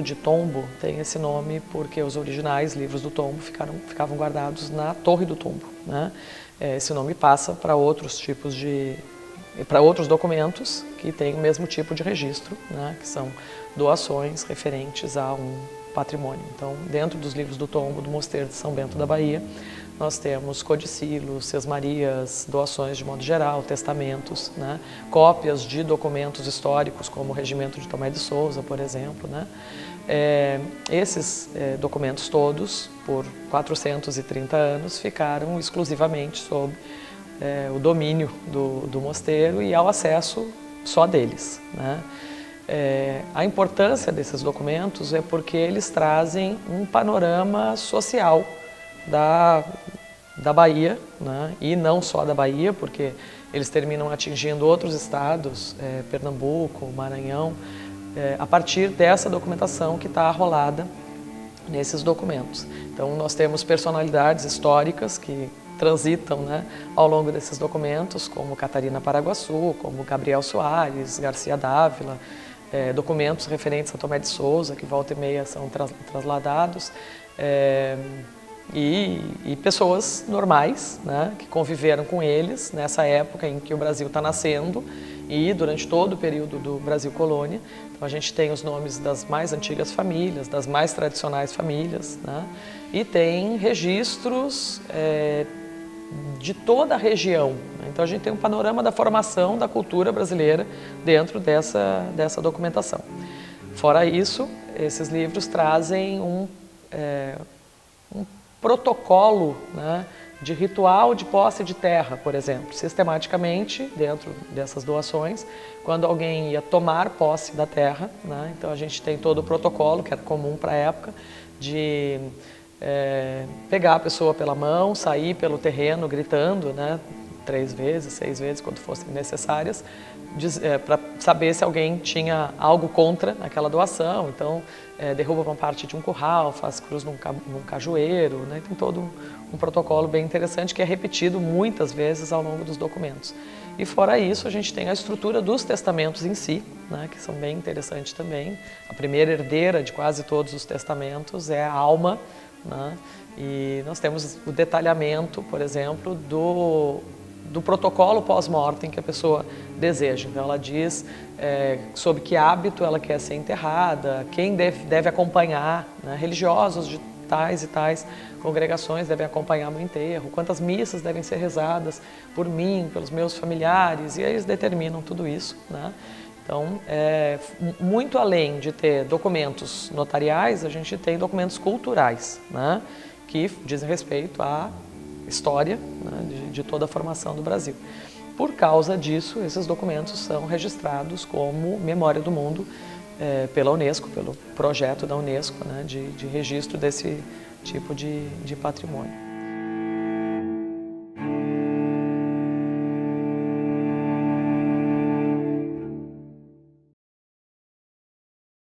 livro de tombo tem esse nome porque os originais livros do tombo ficavam guardados na Torre do Tombo, né? Esse nome passa para outros tipos para outros documentos que têm o mesmo tipo de registro, né? Que são doações referentes a um patrimônio. Então, dentro dos livros do tombo do Mosteiro de São Bento da Bahia, nós temos codicílios, sesmarias, doações de modo geral, testamentos, né? Cópias de documentos históricos, como o Regimento de Tomé de Souza, por exemplo, né? Esses documentos todos, por 430 anos, ficaram exclusivamente sob o domínio do mosteiro e ao acesso só deles, né? A importância desses documentos é porque eles trazem um panorama social da Bahia, né? E não só da Bahia, porque eles terminam atingindo outros estados, Pernambuco, Maranhão, a partir dessa documentação que está arrolada nesses documentos. Então nós temos personalidades históricas que transitam, né, ao longo desses documentos, como Catarina Paraguaçu, como Gabriel Soares, Garcia Dávila, documentos referentes a Tomé de Souza, que volta e meia são trasladados, e pessoas normais, né, que conviveram com eles nessa época em que o Brasil está nascendo e durante todo o período do Brasil colônia. Então a gente tem os nomes das mais antigas famílias, das mais tradicionais famílias, né, e tem registros de toda a região. Então a gente tem um panorama da formação da cultura brasileira dentro dessa documentação. Fora isso, esses livros trazem um protocolo, né, de ritual de posse de terra, por exemplo. Sistematicamente, dentro dessas doações, quando alguém ia tomar posse da terra, né, então a gente tem todo o protocolo, que era comum para a época, de pegar a pessoa pela mão, sair pelo terreno gritando, né, 3 vezes, 6 vezes, quando fossem necessárias, para saber se alguém tinha algo contra aquela doação. Então, derruba uma parte de um curral, faz cruz num cajueiro, né? Tem todo um protocolo bem interessante que é repetido muitas vezes ao longo dos documentos. E fora isso, a gente tem a estrutura dos testamentos em si, né, que são bem interessantes também. A primeira herdeira de quase todos os testamentos é a alma, né? E nós temos o detalhamento, por exemplo, do protocolo pós-mortem que a pessoa deseja. Então ela diz sob que hábito ela quer ser enterrada, quem deve acompanhar, né? Religiosos de tais e tais congregações devem acompanhar meu enterro, quantas missas devem ser rezadas por mim, pelos meus familiares, e aí eles determinam tudo isso, né? Então, muito além de ter documentos notariais, a gente tem documentos culturais, né, que dizem respeito à história, né, de toda a formação do Brasil. Por causa disso, esses documentos são registrados como Memória do Mundo pela Unesco, pelo projeto da Unesco, né, de registro desse tipo de patrimônio.